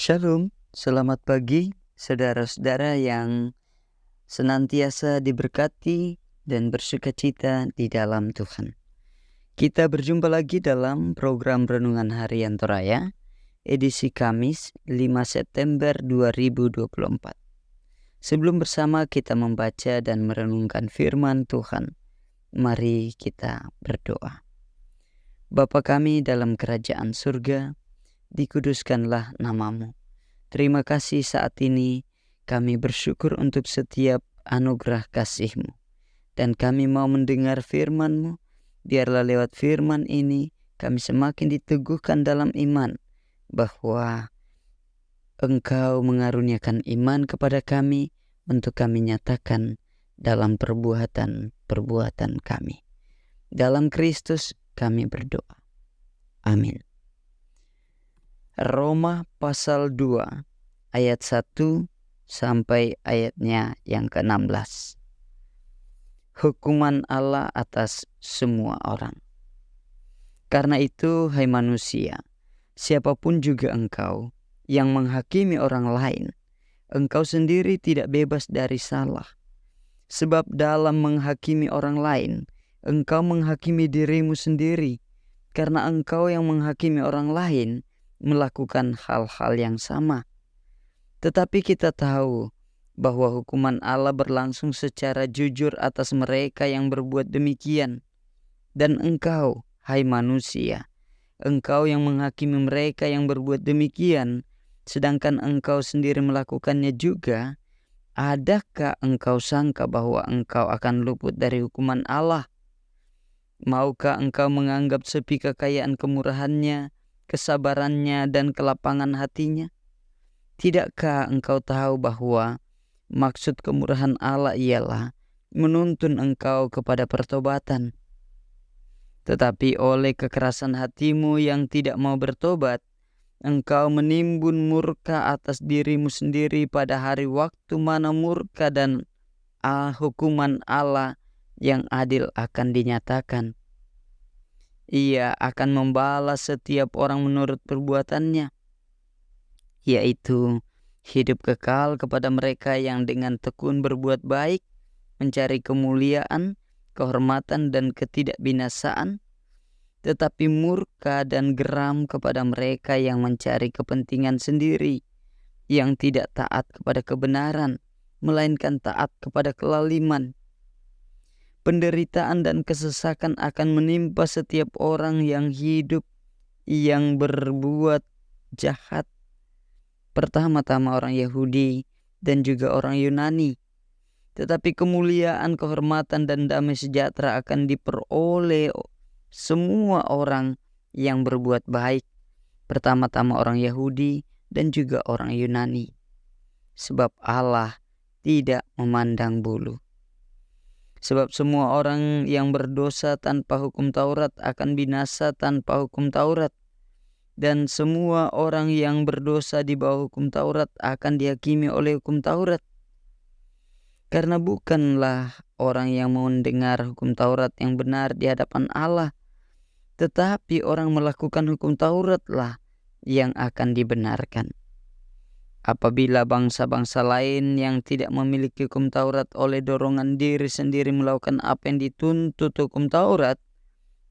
Shalom, selamat pagi saudara-saudara yang senantiasa diberkati dan bersukacita di dalam Tuhan. Kita berjumpa lagi dalam program Renungan Harian Toraya, edisi Kamis 5 September 2024. Sebelum bersama kita membaca dan merenungkan firman Tuhan, mari kita berdoa. Bapa kami dalam kerajaan surga, dikuduskanlah namamu. Terima kasih saat ini kami bersyukur untuk setiap anugerah kasih-Mu. Dan kami mau mendengar firman-Mu. Biarlah lewat firman ini kami semakin diteguhkan dalam iman bahwa Engkau mengaruniakan iman kepada kami untuk kami nyatakan dalam perbuatan-perbuatan kami. Dalam Kristus kami berdoa. Amin. Roma pasal 2 ayat 1 sampai ayatnya yang ke-16. Hukuman Allah atas semua orang. Karena itu, hai manusia, siapapun juga engkau yang menghakimi orang lain, engkau sendiri tidak bebas dari salah. Sebab dalam menghakimi orang lain, engkau menghakimi dirimu sendiri, karena engkau yang menghakimi orang lain melakukan hal-hal yang sama. Tetapi kita tahu bahwa hukuman Allah berlangsung secara jujur atas mereka yang berbuat demikian. Dan engkau, hai manusia, engkau yang menghakimi mereka yang berbuat demikian, sedangkan engkau sendiri melakukannya juga, adakah engkau sangka bahwa engkau akan luput dari hukuman Allah? Maukah engkau menganggap sepi kekayaan kemurahannya, kesabarannya, dan kelapangan hatinya? Tidakkah engkau tahu bahwa maksud kemurahan Allah ialah menuntun engkau kepada pertobatan? Tetapi oleh kekerasan hatimu yang tidak mau bertobat, engkau menimbun murka atas dirimu sendiri pada hari waktu mana murka dan hukuman Allah yang adil akan dinyatakan. Ia akan membalas setiap orang menurut perbuatannya, yaitu hidup kekal kepada mereka yang dengan tekun berbuat baik, mencari kemuliaan, kehormatan, dan ketidakbinasaan, tetapi murka dan geram kepada mereka yang mencari kepentingan sendiri, yang tidak taat kepada kebenaran, melainkan taat kepada kelaliman. Penderitaan dan kesesakan akan menimpa setiap orang yang hidup, yang berbuat jahat. Pertama-tama orang Yahudi dan juga orang Yunani. Tetapi kemuliaan, kehormatan, dan damai sejahtera akan diperoleh semua orang yang berbuat baik. Pertama-tama orang Yahudi dan juga orang Yunani. Sebab Allah tidak memandang bulu. Sebab semua orang yang berdosa tanpa hukum Taurat akan binasa tanpa hukum Taurat. Dan semua orang yang berdosa di bawah hukum Taurat akan dihakimi oleh hukum Taurat. Karena bukanlah orang yang mendengar hukum Taurat yang benar di hadapan Allah, tetapi orang melakukan hukum Tauratlah yang akan dibenarkan. Apabila bangsa-bangsa lain yang tidak memiliki hukum Taurat oleh dorongan diri sendiri melakukan apa yang dituntut hukum Taurat,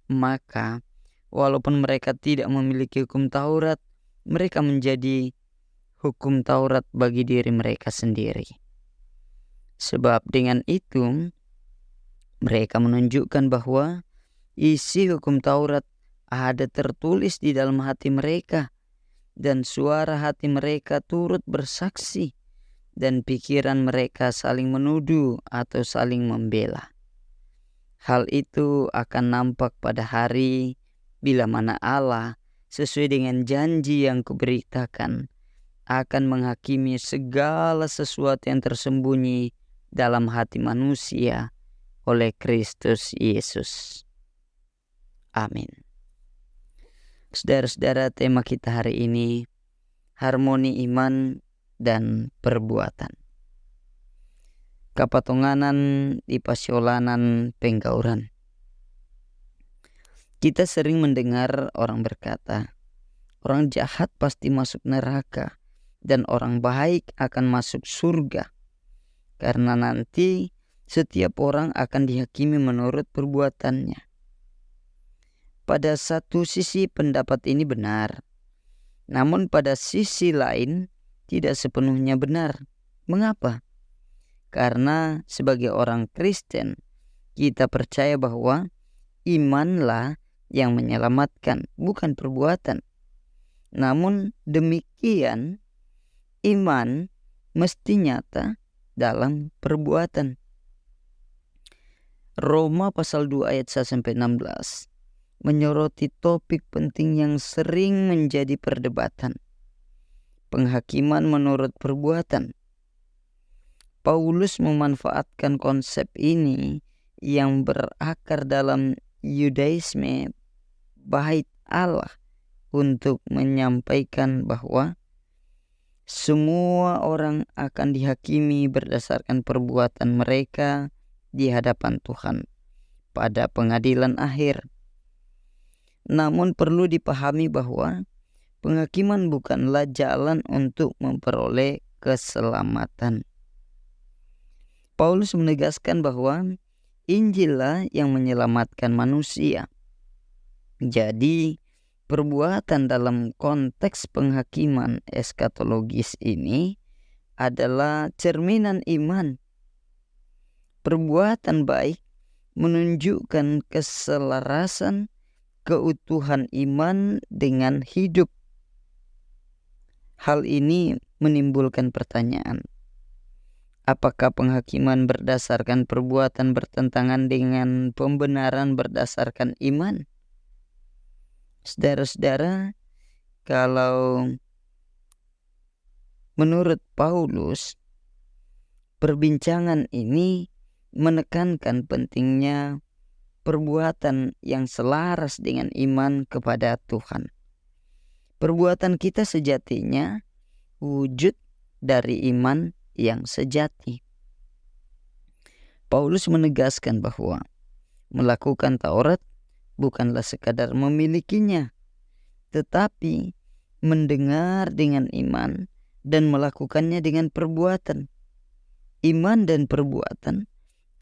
maka walaupun mereka tidak memiliki hukum Taurat, mereka menjadi hukum Taurat bagi diri mereka sendiri. Sebab dengan itu, mereka menunjukkan bahwa isi hukum Taurat ada tertulis di dalam hati mereka, dan suara hati mereka turut bersaksi, dan pikiran mereka saling menuduh atau saling membela. Hal itu akan nampak pada hari bila mana Allah sesuai dengan janji yang kuberitakan akan menghakimi segala sesuatu yang tersembunyi dalam hati manusia oleh Kristus Yesus. Amin. Saudara-saudara, tema kita hari ini harmoni iman dan perbuatan. Kapatonganan di pasiolanan penggauran. Kita sering mendengar orang berkata, orang jahat pasti masuk neraka, dan orang baik akan masuk surga, karena nanti setiap orang akan dihakimi menurut perbuatannya. Pada satu sisi pendapat ini benar, namun pada sisi lain tidak sepenuhnya benar. Mengapa? Karena sebagai orang Kristen, kita percaya bahwa imanlah yang menyelamatkan, bukan perbuatan. Namun demikian, iman mesti nyata dalam perbuatan. Roma pasal 2 ayat 1-16 menyoroti topik penting yang sering menjadi perdebatan. Penghakiman menurut perbuatan. Paulus memanfaatkan konsep ini yang berakar dalam Yudaisme bait Allah untuk menyampaikan bahwa semua orang akan dihakimi berdasarkan perbuatan mereka di hadapan Tuhan pada pengadilan akhir. Namun perlu dipahami bahwa penghakiman bukanlah jalan untuk memperoleh keselamatan. Paulus menegaskan bahwa Injillah yang menyelamatkan manusia. Jadi, perbuatan dalam konteks penghakiman eskatologis ini adalah cerminan iman. Perbuatan baik menunjukkan keselarasan keutuhan iman dengan hidup. Hal ini menimbulkan pertanyaan. Apakah penghakiman berdasarkan perbuatan bertentangan dengan pembenaran berdasarkan iman? Saudara-saudara, kalau menurut Paulus, perbincangan ini menekankan pentingnya perbuatan yang selaras dengan iman kepada Tuhan. Perbuatan kita sejatinya wujud dari iman yang sejati. Paulus menegaskan bahwa melakukan Taurat bukanlah sekadar memilikinya, tetapi mendengar dengan iman dan melakukannya dengan perbuatan. Iman dan perbuatan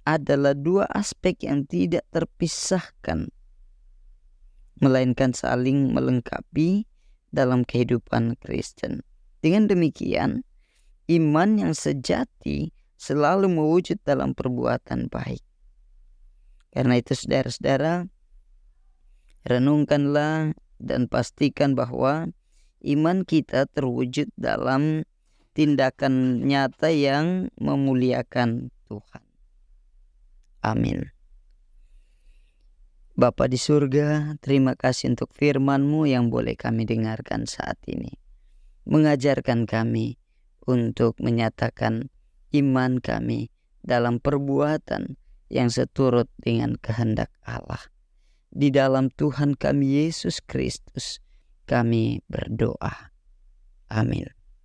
adalah dua aspek yang tidak terpisahkan, melainkan saling melengkapi dalam kehidupan Kristen. Dengan demikian, iman yang sejati selalu mewujud dalam perbuatan baik. Karena itu saudara-saudara, renungkanlah dan pastikan bahwa iman kita terwujud dalam tindakan nyata yang memuliakan Tuhan. Amin. Bapa di surga, terima kasih untuk firman-Mu yang boleh kami dengarkan saat ini. Mengajarkan kami untuk menyatakan iman kami dalam perbuatan yang seturut dengan kehendak Allah. Di dalam Tuhan kami Yesus Kristus, kami berdoa. Amin.